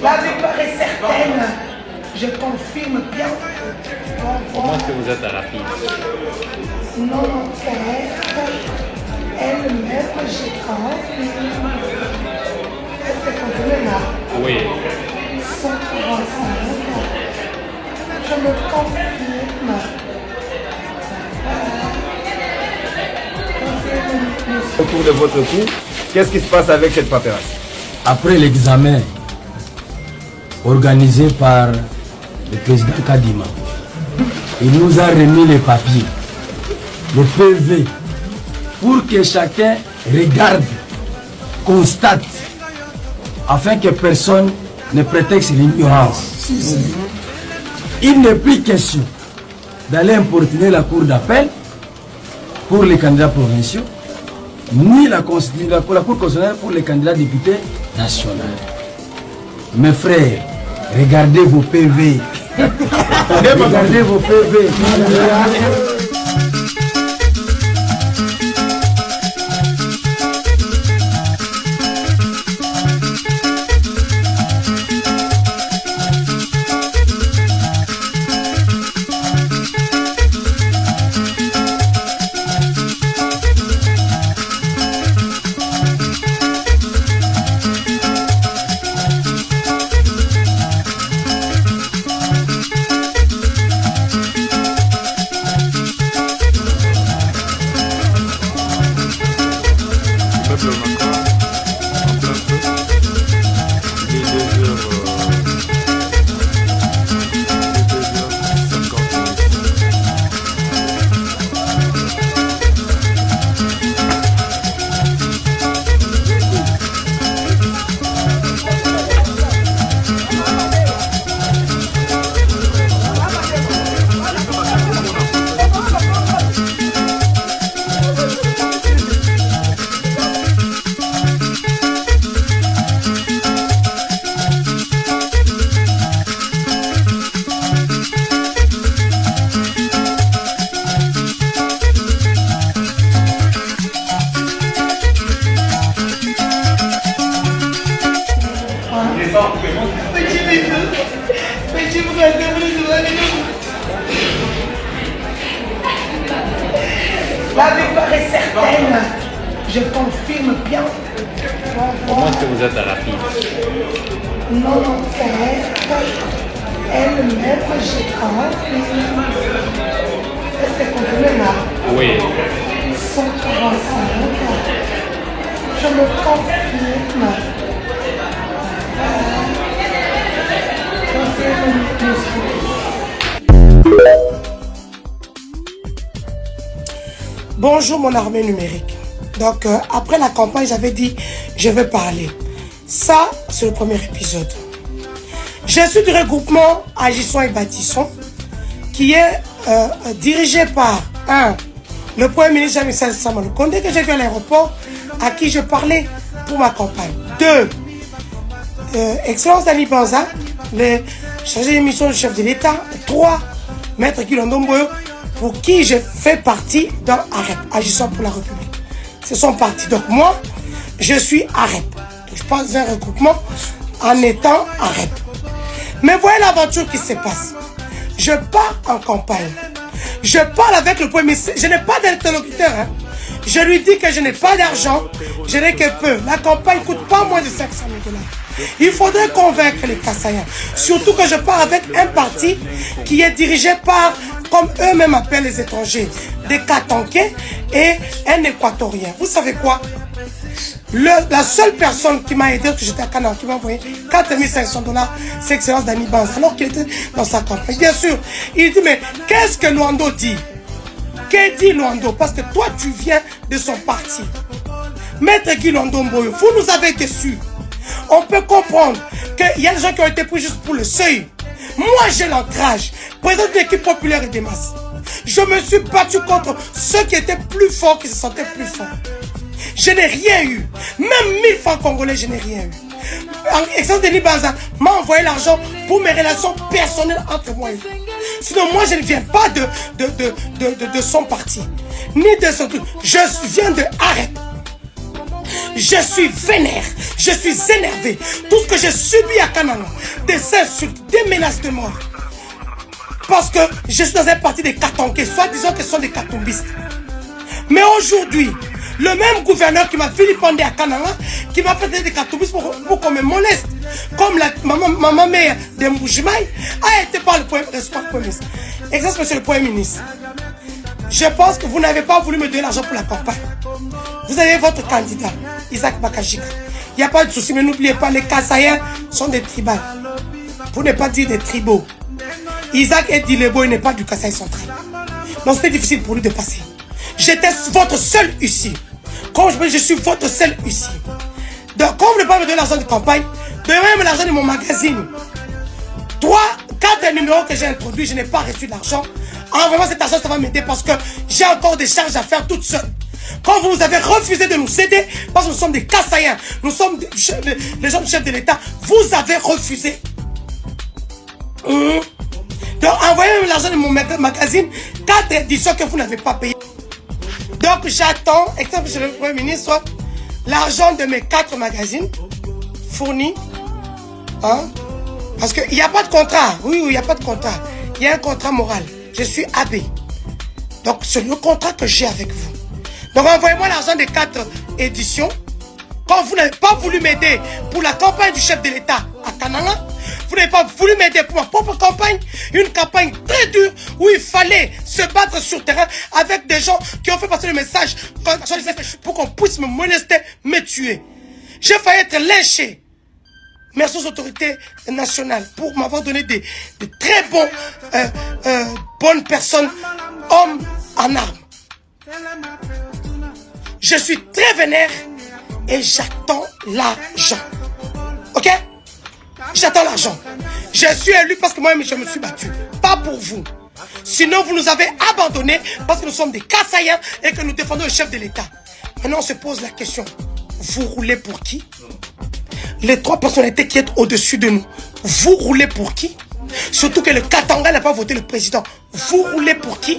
La victoire est certaine. Je confirme bien. Comment est-ce que vous êtes à la fille? Non, mon frère, elle-même, je confirme. Est-ce que vous confirmez là? Oui. 145. Je me confirme. Autour de votre cou, qu'est-ce qui se passe avec cette paperasse? Après l'examen organisé par le président Kadima, il nous a remis les papiers, le PV, pour que chacun regarde, constate, afin que personne ne prétexte l'ignorance. Il n'est plus question d'aller importuner la cour d'appel pour les candidats provinciaux, ni la cour constitutionnelle pour les candidats députés nationaux. Mes frères, regardez vos PV. Regardez vos PV. La victoire est certaine. Je confirme bien. Comment est-ce que vous êtes à la fille? Non, mon frère, elle-même, je confirme. Est-ce que vous confirmez là? Oui. 145. Je me confirme. Bonjour mon armée numérique. Donc après la campagne, j'avais dit je vais parler. Ça, c'est le premier épisode. Je suis du regroupement Agissons et Bâtissons qui est dirigé par le Premier ministre Jean-Michel Sama Lukonde que j'ai vu à l'aéroport, à qui je parlais pour ma campagne. 2. Excellence Dani Banza, le chargé de mission du chef de l'État. 3. Maître Guy Londomboyo, pour qui je fais partie dans AREP, Agissons pour la République. C'est son parti. Donc moi, je suis AREP. Donc je passe un regroupement en étant AREP. Mais voyez l'aventure qui se passe. Je pars en campagne. Je parle avec le Premier ministre. Je n'ai pas d'interlocuteur. Je lui dis que je n'ai pas d'argent. Je n'ai que peu. La campagne ne coûte pas moins de 500 000 $. Il faudrait convaincre les Kassaïens. Surtout que je pars avec un parti qui est dirigé par, comme eux-mêmes appellent les étrangers, des Katanké et un Équatorien. Vous savez quoi? La seule personne qui m'a aidé, que j'étais à Canada, qui m'a envoyé 4 500 $, c'est Excellence Dani Banza, alors qu'il était dans sa campagne. Bien sûr, il dit, mais qu'est-ce que Luando dit? Qu'est-ce dit Luando? Parce que toi, tu viens de son parti. Maître Guy Londomboyo, vous nous avez déçus. On peut comprendre qu'il y a des gens qui ont été pris juste pour le seuil. Moi, j'ai l'ancrage. Président de l'équipe populaire et des masses. Je me suis battu contre ceux qui étaient plus forts, qui se sentaient plus forts. Je n'ai rien eu. Même 1000 francs congolais, je n'ai rien eu. Excellence Dani Banza m'a envoyé l'argent pour mes relations personnelles entre moi et lui. Sinon, moi, je ne viens pas de son parti. Ni de son truc. Je viens de Arrête. Je suis vénère. Je suis énervé. Tout ce que j'ai subi à Kananga, des insultes, des menaces de mort. Parce que je suis dans un parti des Katonké, soit disant que ce sont des Katombistes. Mais aujourd'hui, le même gouverneur qui m'a vilipendé à Kananga, qui m'a fait des Katombistes pour qu'on me moleste, comme la maman mère de Moujimaï, a été par le Premier ministre. Exact, monsieur le Premier ministre. Je pense que vous n'avez pas voulu me donner l'argent pour la campagne. Vous avez votre candidat, Isaac Bakajika. Il n'y a pas de souci, mais n'oubliez pas, les Kassaïens sont des tribales. Pour ne pas dire des tribaux. Isaac est Dilebo, il n'est pas du Kasaï central. Donc c'était difficile pour lui de passer. J'étais votre seul huissier. Comme je suis votre seul huissier. Donc, comme vous ne pouvez pas me donner l'argent de campagne, donnez-moi l'argent de mon magazine. 4 numéros que j'ai introduits, je n'ai pas reçu de l'argent. Envoyez-moi cet argent, ça va m'aider parce que j'ai encore des charges à faire toute seule. Quand vous avez refusé de nous aider, parce que nous sommes des Kassaïens, nous sommes les gens du chef de l'État, vous avez refusé. Donc, envoyez-moi l'argent de mon magazine, 4 éditions que vous n'avez pas payées. Donc, j'attends, exemple chez le Premier ministre, l'argent de mes 4 magazines fournis. Hein? Parce qu'il n'y a pas de contrat. Oui, il n'y a pas de contrat. Il y a un contrat moral. Je suis abbé. Donc, c'est le contrat que j'ai avec vous. Donc, envoyez-moi l'argent des 4 éditions. Quand vous n'avez pas voulu m'aider pour la campagne du chef de l'État à Kananga, vous n'avez pas voulu m'aider pour ma propre campagne, une campagne très dure où il fallait se battre sur terrain avec des gens qui ont fait passer le message pour qu'on puisse me molester, me tuer. J'ai failli être lynché. Merci aux autorités nationales pour m'avoir donné de très bonnes personnes, hommes en armes. Je suis très vénère et j'attends l'argent. Ok? J'attends l'argent. Je suis élu parce que moi-même je me suis battu. Pas pour vous. Sinon vous nous avez abandonnés parce que nous sommes des Kassaïens et que nous défendons le chef de l'État. Maintenant on se pose la question. Vous roulez pour qui? Les 3 personnalités qui sont au-dessus de nous. Vous roulez pour qui? Surtout que le Katanga n'a pas voté le président. Vous roulez pour qui?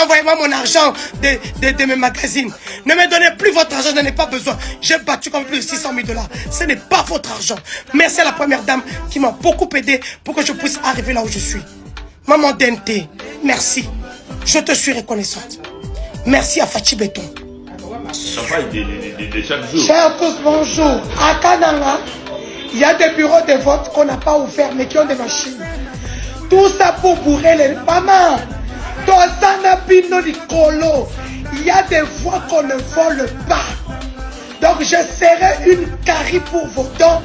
Envoyez-moi mon argent de mes magazines. Ne me donnez plus votre argent, je n'en ai pas besoin. J'ai battu comme plus de 600 000 $. Ce n'est pas votre argent. Merci à la première dame qui m'a beaucoup aidé pour que je puisse arriver là où je suis. Maman Dente, merci. Je te suis reconnaissante. Merci à Fachi Béton. Chers tous, bonjour. À Kananga, il y a des bureaux de vote qu'on n'a pas ouverts mais qui ont des machines. Tout ça pour bourrer les mamans. Il y a des voix qu'on ne vole pas. Donc je serai une carie pour vos dents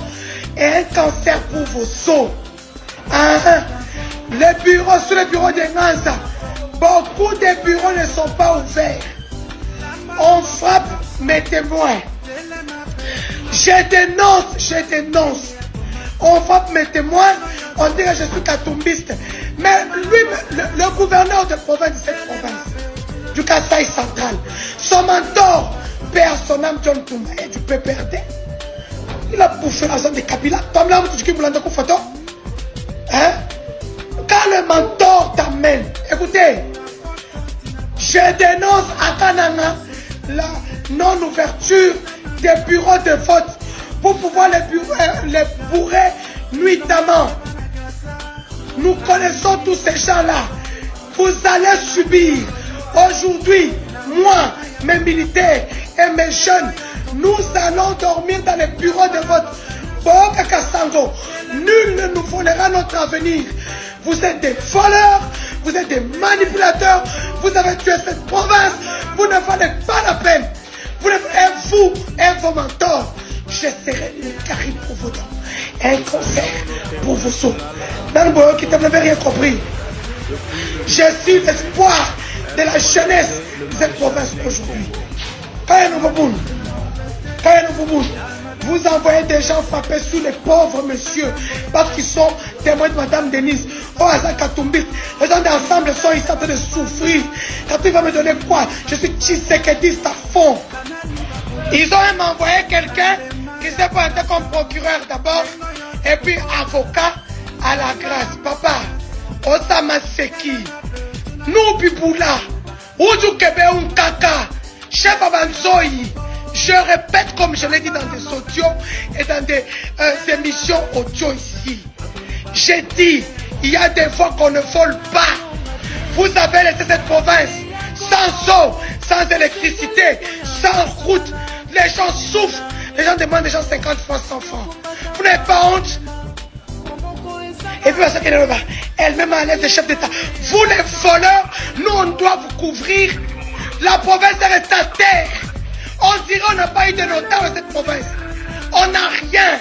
et un cancer pour vos os. Les bureaux, sur les bureaux de Nganza, beaucoup de bureaux ne sont pas ouverts. On frappe mes témoins. Je dénonce. On frappe mes témoins, on dit que je suis katombiste. Mais lui, le gouverneur de province, de cette province, du Kasaï central, son mentor, père son âme John Toumba et du PPRD, il a bouffé l'argent de Kabila. Comme là, tu dis que vous photo. Hein? Quand le mentor t'amène, écoutez, je dénonce à Kananga la non-ouverture des bureaux de vote pour pouvoir les bourrer nuitamment. Nous connaissons tous ces gens-là. Vous allez subir. Aujourd'hui, moi, mes militaires et mes jeunes, nous allons dormir dans les bureaux de vote. Boka Kassango, nul ne nous volera notre avenir. Vous êtes des voleurs, vous êtes des manipulateurs, vous avez tué cette province, vous ne valez pas la peine. Vous et vos mentors, je serai une carie pour vos dents, un cancer pour vos os. Dans le boyau qui n'avait rien compris. Je suis l'espoir de la jeunesse de cette province aujourd'hui. Vous envoyez des gens frapper sur les pauvres messieurs parce qu'ils sont témoins de Madame Denise. Oh, Azakatoumbi, les gens d'ensemble sont ici en train de souffrir. Quand il va me donner quoi? Je suis Tshisekedi à fond. Ils ont même envoyé quelqu'un qui s'est présenté comme procureur d'abord et puis avocat à la grâce. Papa, Osamaseki, nous Biboula, Oudou Kebe Kaka, chef Abanzoï. Je répète comme je l'ai dit dans des audios et dans des émissions audio ici. J'ai dit, il y a des fois qu'on ne vole pas. Vous avez laissé cette province sans eau, sans électricité, sans route. Les gens souffrent. Les gens demandent des gens 50 francs, 100 francs. Vous n'avez pas honte? Et puis, elle-même à l'aise des chefs d'État. Vous les voleurs, nous on doit vous couvrir. La province est à terre. On dirait qu'on n'a pas eu de notaire dans cette province. On n'a rien.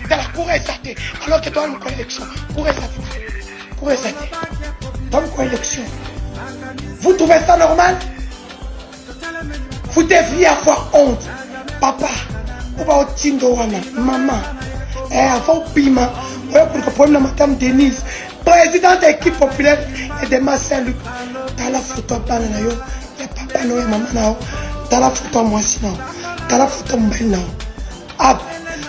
Dans la cour SAT. Alors que toi, nous avons élection. Cour SAT. Cour SAT. Dans une élection. Vous trouvez ça normal? Vous devriez avoir honte. Papa, ou va au Tindowana, maman. Et avant Pima, pour que pour madame Denise, présidente de l'équipe populaire et de ma Saint-Luc. T'as la photo à Bananayo, et papa no et maman nao. T'as la photo à moi sinon. T'as la photo à moi non. Ah,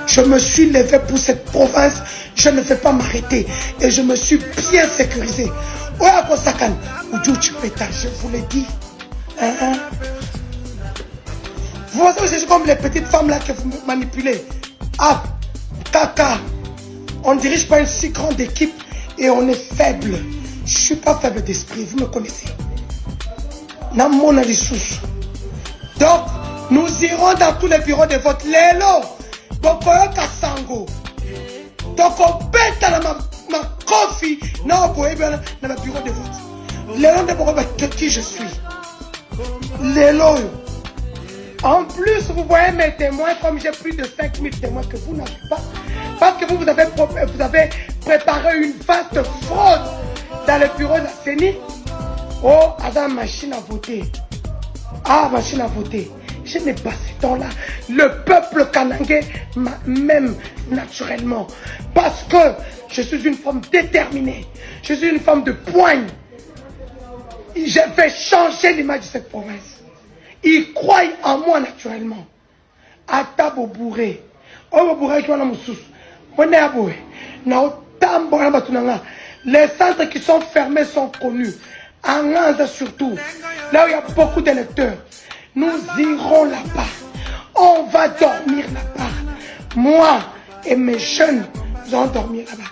je me suis levé pour cette province. Je ne vais pas m'arrêter. Et je me suis bien sécurisé. Oya Kosakan, je vous l'ai dit. Vous voyez, c'est comme les petites femmes là que vous manipulez. Ah, Kaka, on ne dirige pas une si grande équipe et on est faible. Je ne suis pas faible d'esprit, vous me connaissez. Donc, nous irons dans tous les bureaux de vote. Lélo, Bokoyo Kassango. Donc, on pète dans ma coffee. Non, dans le bureau de vote. Lélo de Bokoyo, qui je suis. Lélo. En plus, vous voyez mes témoins, comme j'ai plus de 5000 témoins que vous n'avez pas. Parce que vous avez préparé une vaste fraude dans le bureau de la CENI. Oh, Adam, machine à voter. Ah, machine à voter. Je n'ai pas ce temps-là. Le peuple kanangé m'aime naturellement. Parce que je suis une femme déterminée. Je suis une femme de poigne. Je vais changer l'image de cette province. Ils croient en moi naturellement. Ata bobouré. Oh bobouré qui wana mususu. Mone aboé. Na otambo na batunanga. Les centres qui sont fermés sont connus. En Anza surtout. Là où il y a beaucoup d'électeurs. Nous irons là-bas. On va dormir là-bas. Moi et mes jeunes, nous allons dormir là-bas.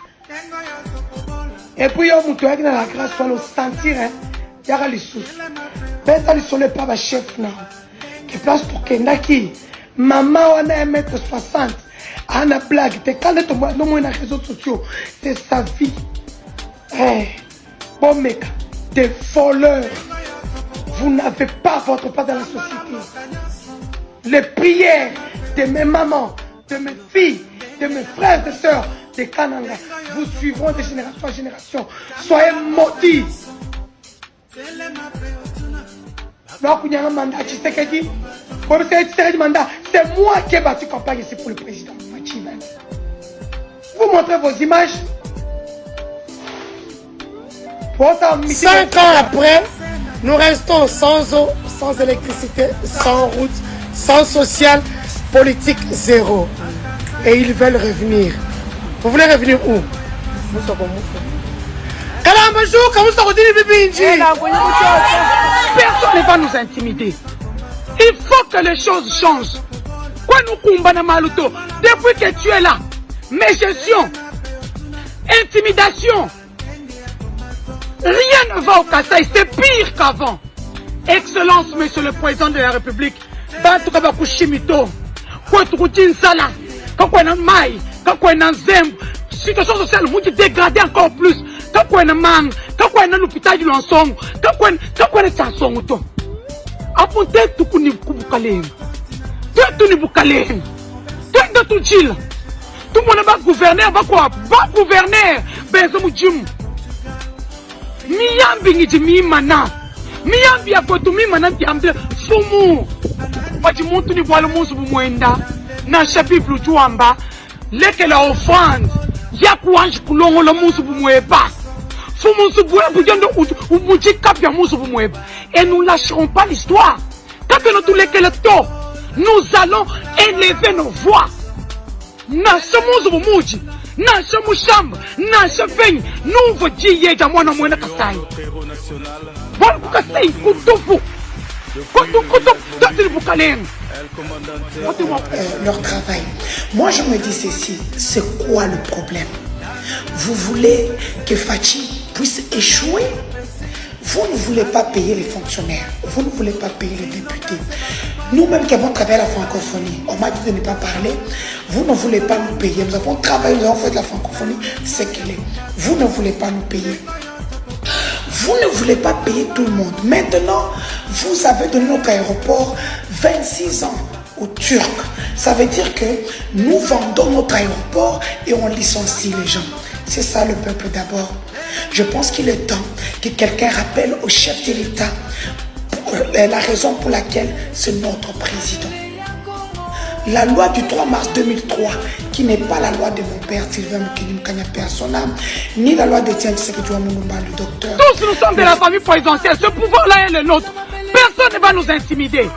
Et puis, on m'a dit dans la grâce, on va sentir, hein. Il y a les sous. Mais ça ne sont pas chef now. Qui place pour Kendaki. Maman, on a 1m60. On a blague. T'es quand tu vois, non, on a les réseaux sociaux. C'est sa vie. Eh, bon mec, des voleurs. Vous n'avez pas votre part dans la société. Les prières de mes mamans, de mes filles, de mes frères et sœurs de Kananga vous suivront de génération en génération. Soyez maudits. C'est moi qui ai battu campagne ici pour le président. Vous montrez vos images. 5 ans après, nous restons sans eau, sans électricité, sans route, sans social, politique zéro. Et ils veulent revenir. Vous voulez revenir où? Personne ne va nous intimider. Il faut que les choses changent. Quoi nous kumbana maluto? Depuis que tu es là, mes gestions, intimidation, rien ne va au Kasaï, c'est pire qu'avant. Excellence, monsieur le président de la République, Bantu Kabakushimito, Kouetoukoutinsala, Kakwena Mai, Kakwena Zem, situation sociale, vous qui dégradez encore plus, Kakwena Mang, Kakwena l'hôpital de l'Ansong, Kakwena Tchansonguto. Aponte Tukuni Kubukalem, Tukuni Bukalem, Tukuni Chil, tout le monde va gouverner, va quoi? Va gouverner, Benzoumou. Miyambi ngiti mimana. Miyambi ya kwetu mimana ntiamble fumu. Waji muntu ni bwala musu bumwenda. Na shabibu juamba. Leke la offrande. Ya kuanji kulongo la musu bumweba. Fumu suboué boudiando ou mouji kapia musu bumweba. Et nous lâcherons pas l'histoire. Quand nous tous les tort, nous allons élever nos voix. Na ce musu bumouji. nasha mushamba nasha venyi nuvo jiyeja mwana mwena kasai bwana kukasai kutufu leur travail. Moi, je me dis ceci, c'est quoi le problème? Vous voulez que Fachi puisse échouer? Vous ne voulez pas payer les fonctionnaires, vous ne voulez pas payer les députés. Nous-mêmes qui avons travaillé la francophonie, on m'a dit de ne pas parler, vous ne voulez pas nous payer. Nous avons travaillé, nous avons fait de la francophonie, c'est qu'elle est. Vous ne voulez pas nous payer. Vous ne voulez pas payer tout le monde. Maintenant, vous avez donné notre aéroport 26 ans aux Turcs. Ça veut dire que nous vendons notre aéroport et on licencie les gens. C'est ça le peuple d'abord. Je pense qu'il est temps que quelqu'un rappelle au chef de l'État la raison pour laquelle c'est notre président. La loi du 3 mars 2003, qui n'est pas la loi de mon père Sylvain Moukinim Kanyapé son âme, ni la loi de Tiens Tshisekedi Moulumba, le docteur. Tous nous sommes de la famille présidentielle. Ce pouvoir-là est le nôtre. Personne ne va nous intimider.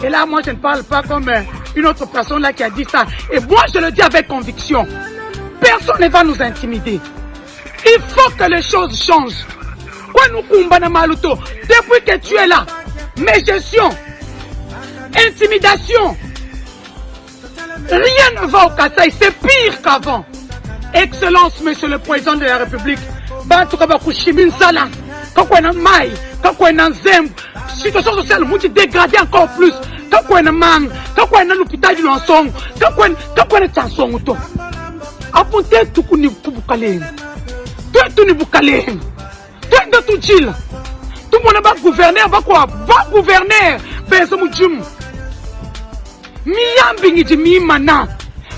Et là, moi, je ne parle pas comme une autre personne là qui a dit ça. Et moi, je le dis avec conviction. Personne ne va nous intimider. Il faut que les choses changent. Depuis que tu es là, mes gestions, intimidation, rien ne va au Kasaï, c'est pire qu'avant. Excellence, monsieur le président de la République. Situation sociale, nous dégradée encore plus. Tout le monde va gouverner, va quoi? Va gouverner. Miyambi ngiji mimana.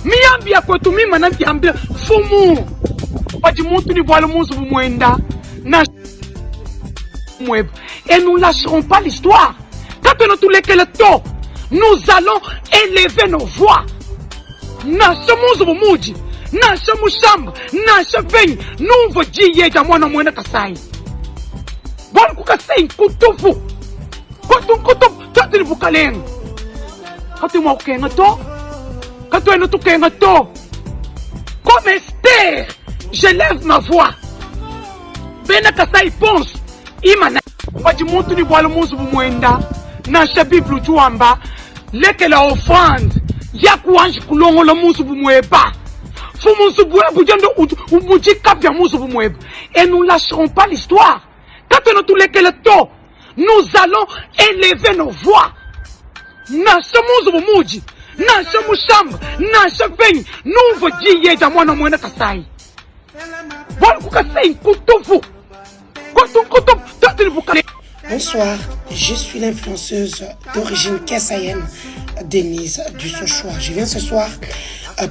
Miyambi ya kwetu mimana kiambia fumu. Waji muntu ni voile musu bumwenda. Na et nous lâcherons pas l'histoire. Quand nous tous les tôt, nous allons élever nos voix. Na musu bumuji. Na mushamba. Na venyi. Nuvo jiyeja mwana mwena kasai. Bon kukasai kutufu. Kutufu. Tati ni bukaleng. Quand tu m'as quand tu es notre comme Esther, je lève ma voix. Benakasa y pense. Imana. Waji muntu ni bwala musu bumwenda. Na Bible juamba. Leke la offrande. Yaku anji kulongo la musu bumweba. Fumusu bumweba. Jando umuji kapya musu bumweba. Et nous lâcherons pas l'histoire. Quand nous tous les to, nous allons élever nos voix. Nasha muzu bumuji, nasha mushamba, nasha venyi, nuvo jiyeja mwana mwena kasai. Bwana kukasai kutufu. Bonsoir, je suis l'influenceuse d'origine kassaïenne Denise Dussochoa. Je viens ce soir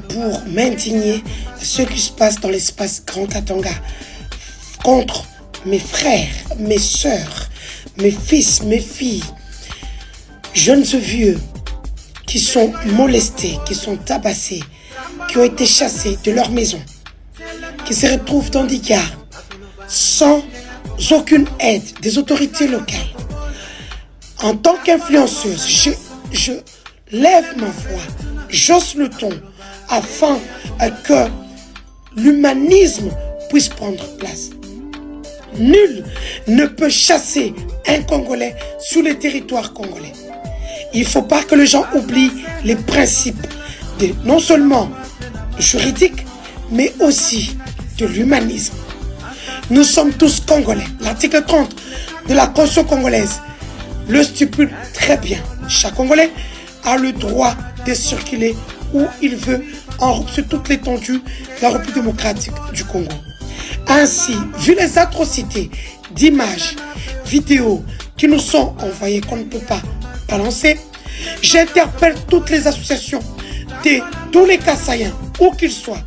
pour m'indigner ce qui se passe dans l'espace Grand Katanga contre mes frères, mes sœurs, mes fils, mes filles, jeunes et vieux qui sont molestés, qui sont tabassés, qui ont été chassés de leur maison, qui se retrouvent dans des gares sans aucune aide des autorités locales. En tant qu'influenceuse, je lève ma voix, j'ose le ton afin que l'humanisme puisse prendre place. Nul ne peut chasser un Congolais sur le territoire congolais. Il ne faut pas que les gens oublient les principes de, non seulement juridiques, mais aussi de l'humanisme. Nous sommes tous Congolais. L'article 30 de la Constitution congolaise le stipule très bien. Chaque Congolais a le droit de circuler où il veut sur toute l'étendue de la République démocratique du Congo. Ainsi, vu les atrocités d'images, vidéos qui nous sont envoyées qu'on ne peut pas balancer, j'interpelle toutes les associations de tous les Kassaïens, où qu'ils soient.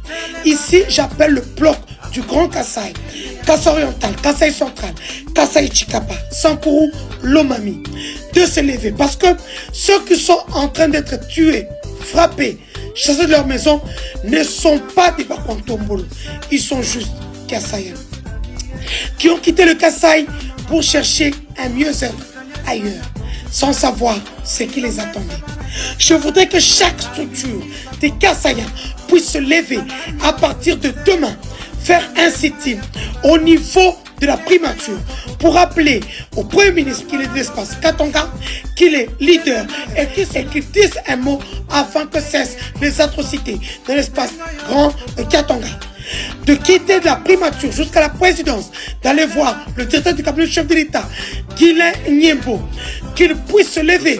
Ici, j'appelle le bloc du Grand Kasaï, Kasaï oriental, Kasaï central, Kasaï Chikapa, Sankourou, Lomami, de se lever. Parce que ceux qui sont en train d'être tués, frappés, chassés de leur maison, ne sont pas des Bakontombolo. Ils sont juste Kassaïens, qui ont quitté le Kasaï pour chercher un mieux-être ailleurs, sans savoir ce qui les attendait. Je voudrais que chaque structure des Kassaïens puisse se lever à partir de demain, faire un sit-in au niveau de la primature pour appeler au Premier ministre qu'il est de l'espace Katanga, qu'il est leader et qu'il dise un mot afin que cessent les atrocités de l'espace Grand Katanga. De quitter de la primature jusqu'à la présidence, d'aller voir le directeur du cabinet du chef de l'État, Guilain Nyembo, qu'il puisse se lever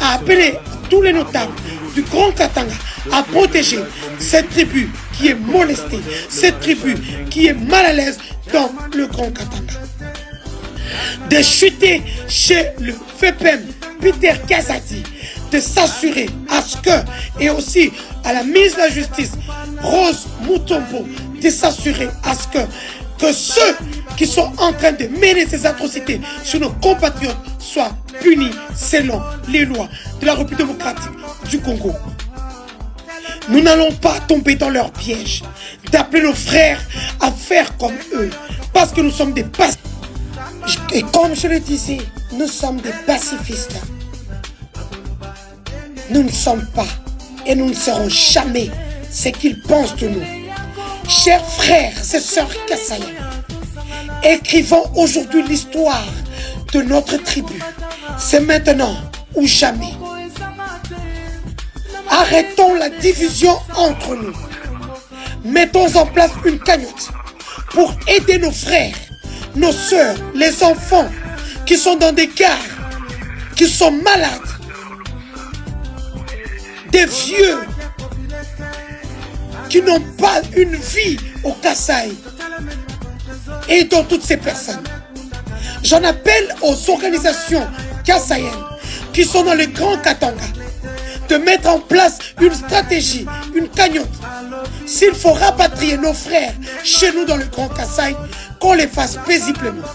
à appeler tous les notables du Grand Katanga à protéger cette tribu qui est molestée, cette tribu qui est mal à l'aise dans le Grand Katanga. De chuter chez le FEPEM Peter Kazadi, de s'assurer à ce que, et aussi à la ministre de la Justice, Rose Mutombo, de s'assurer à ce que ceux qui sont en train de mener ces atrocités sur nos compatriotes soient punis selon les lois de la République démocratique du Congo. Nous n'allons pas tomber dans leur piège d'appeler nos frères à faire comme eux, parce que nous sommes des pacifistes. Et comme je le disais, nous sommes des pacifistes. Nous ne sommes pas et nous ne serons jamais ce qu'ils pensent de nous. Chers frères et sœurs Kassaïens, écrivons aujourd'hui l'histoire de notre tribu. C'est maintenant ou jamais. Arrêtons la division entre nous. Mettons en place une cagnotte pour aider nos frères, nos sœurs, les enfants qui sont dans des gares, qui sont malades, des vieux qui n'ont pas une vie au Kasaï. Aidons toutes ces personnes. J'en appelle aux organisations kassaïennes qui sont dans le Grand Katanga de mettre en place une stratégie, une cagnotte. S'il faut rapatrier nos frères chez nous dans le Grand Kasaï, qu'on les fasse paisiblement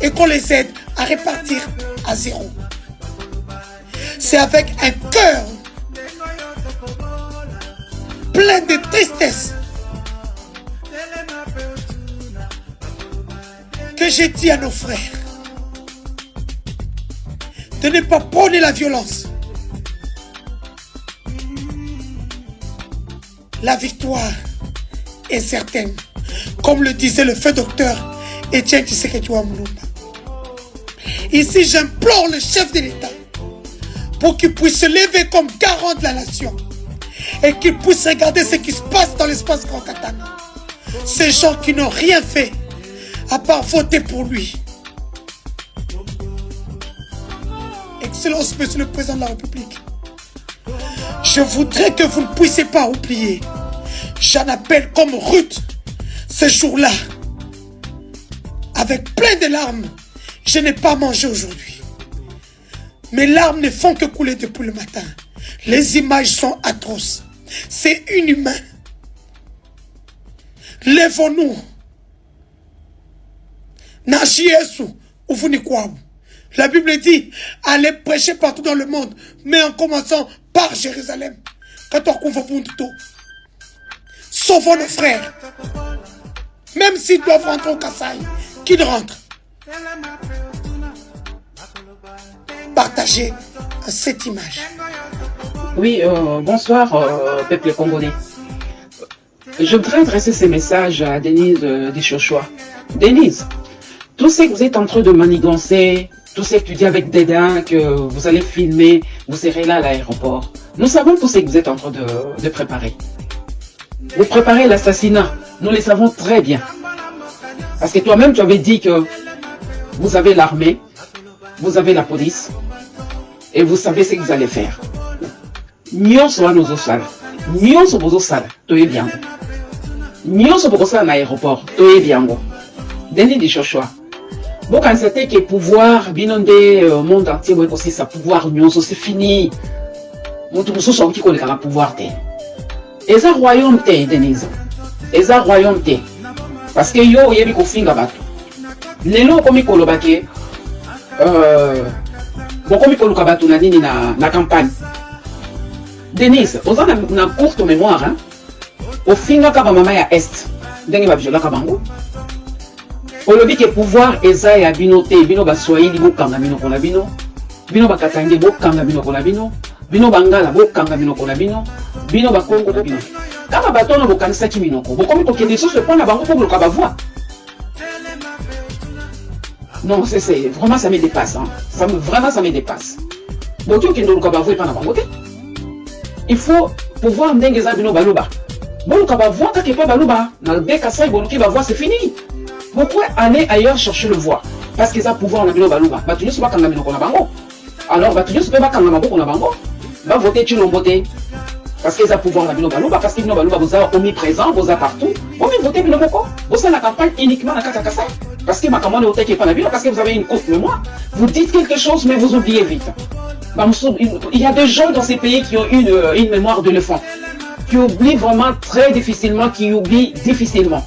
et qu'on les aide à repartir à zéro. C'est avec un cœur plein de tristesse que j'ai dit à nos frères de ne pas prôner la violence. La victoire est certaine, comme le disait le feu docteur Etienne Tshisekedi Mulumba. Ici, j'implore le chef de l'État pour qu'il puisse se lever comme garant de la nation et qu'il puisse regarder ce qui se passe dans l'espace Grand Katanga. Ces gens qui n'ont rien fait à part voter pour lui. Excellence, Monsieur le Président de la République, je voudrais que vous ne puissiez pas oublier. J'en appelle comme Ruth ce jour-là. Avec plein de larmes, je n'ai pas mangé aujourd'hui. Mes larmes ne font que couler depuis le matin. Les images sont atroces. C'est inhumain. Lèvons-nous. Nashi Yesu, Ufunikwabu. La Bible dit, allez prêcher partout dans le monde, mais en commençant par Jérusalem. Sauvons nos frères. Même s'ils doivent rentrer au Kasaï, qu'ils rentrent. Partagez cette image. Oui, bonsoir, peuple congolais. Je voudrais adresser ces messages à Denise Deschochois. Denise, tout ce que vous êtes en train de manigancer, tout ce que tu dis avec dédain, que vous allez filmer, vous serez là à l'aéroport. Nous savons tout ce que vous êtes en train de préparer. Vous préparez l'assassinat, nous le savons très bien. Parce que toi-même, tu avais dit que vous avez l'armée, vous avez la police, et vous savez ce que vous allez faire. Nyonso wa nozo sala, nyonso bozo sala, toye biango. Nyonso bozo sala na aéroport, toye biango. Denis Deschochois. Bon, quand c'était que pouvoir, binonde, monde entier, ouais, aussi sa pouvoir, nyonso, c'est fini. Mon tout ce qui connaît le pouvoir, te. Et ça royaume, te, Denise. Et ça royaume, te. Parce que yo, yebi ko finga bato. Lelo komi kolobake, bon komi koluka bato na nini na campagne. Denise, on a une courte mémoire, hein. Au finga kaba mama ya est, dengi ba bijola kabango. Olobi ke pouvoir eza ya bino te, bino ba swahili bo kanga bino kola bino. Bino ba katange bo kanga bino kola bino. bino bangala bokanga minoko na bino bino bakongo na bino kama batono bokanisaki minoko bokomi kokende sur ce point na bango pour boloka bavoie. Non, c'est vraiment ça me dépasse hein. Vraiment ça me dépasse. Donc okende boloka bavoie pa na bango te. Il faut pouvoir ndenge za bino baloba boloka bavoie kaka pa baloba na beka sai boloki bavoie c'est fini. Vous pouvez aller ailleurs chercher le voix parce qu'ils ont pouvoir na bino baloba batu nyonso bakanga minoko na bango. Alors batu nyonso pe bakanga maboko na bango va voter Chilombote parce qu'ils ont pouvoir na bino baloba parce que bino baloba vous êtes omniprésent vous êtes partout vous même votez bino moko vous êtes la campagne uniquement na kaka kasai parce que ma commande au qui est pas na bino parce que vous avez une courte mémoire vous dites quelque chose mais vous oubliez vite. Il y a des gens dans ces pays qui ont une mémoire d'éléphant qui oublient vraiment très difficilement qui oublient difficilement.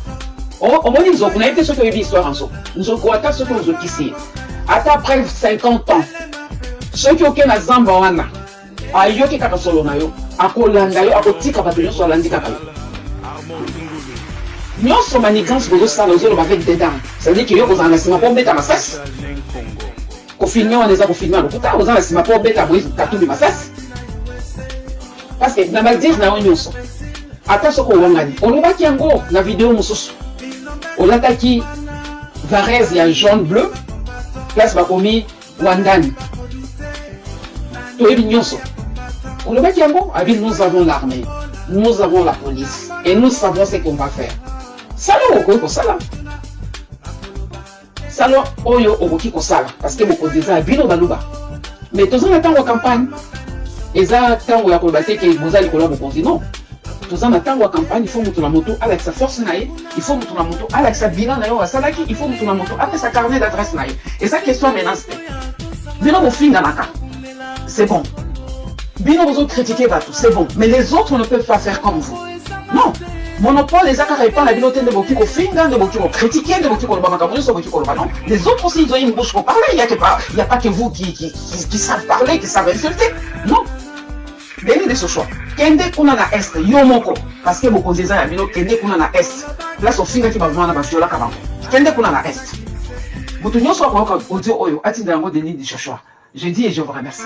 Au moins ils ont été ceux qui ont eu l'histoire en soi nous ont quoi ceux qui ont ici après 50 ans ceux qui ont qu'un zamba wana ayoki kaka solo na yo akolanda yo akotika bato nyonso alandi kaka yo nyonso manigance bozosala ozoloba avec des dents ça veut dire que yo kozala na nsima mpo obeta masasi kofilme wana eza kofilme lokuta oza na nsima mpo obeta moïse katumbi masasi parce que na badire na yo nyonso ata soki owangani olobaki yango na video mosusu olataki varese ya jaune bleu place bakomi wandani toyebi nyonso olobaki yango abi nous avons l'armée nous avons la police et nous savons ce qu'on va faire sala okoki kosala sala oyo okoki kosala parce que bokonzi eza bino baloba mais toza na ntango ya campagne eza ntango ya koloba te ke boza likolo ya bokonzi non toza na ntango ya campagne il faut moto na moto alakisa force na ye il faut moto na moto alakisa bilan na yo asalaki il faut moto na moto apesa carnet d'adresse na ye eza question menace te bino bofinganaka c'est bon. Bino vous critiquez bateau, c'est bon. Mais les autres ne peuvent pas faire comme vous. Non. Monopole, les accords répondent à la biloté de beaucoup de fingan, de beaucoup de critiquer, de beaucoup de bamakamounis, de beaucoup de non. Les autres aussi, ils ont une bouche pour parler. Il n'y a pas que vous qui savent parler, qui savent insulter. Non. Venez de ce choix. Kende kuna na est, yomoko. Parce que beaucoup des gens, kende kuna na est. Place au finga qui va voir na basiola kabango. Kende kuna na est. Vous tenez soit quoi audio oyo, atinda yango Denis de Chochoa. Je dis et je vous remercie.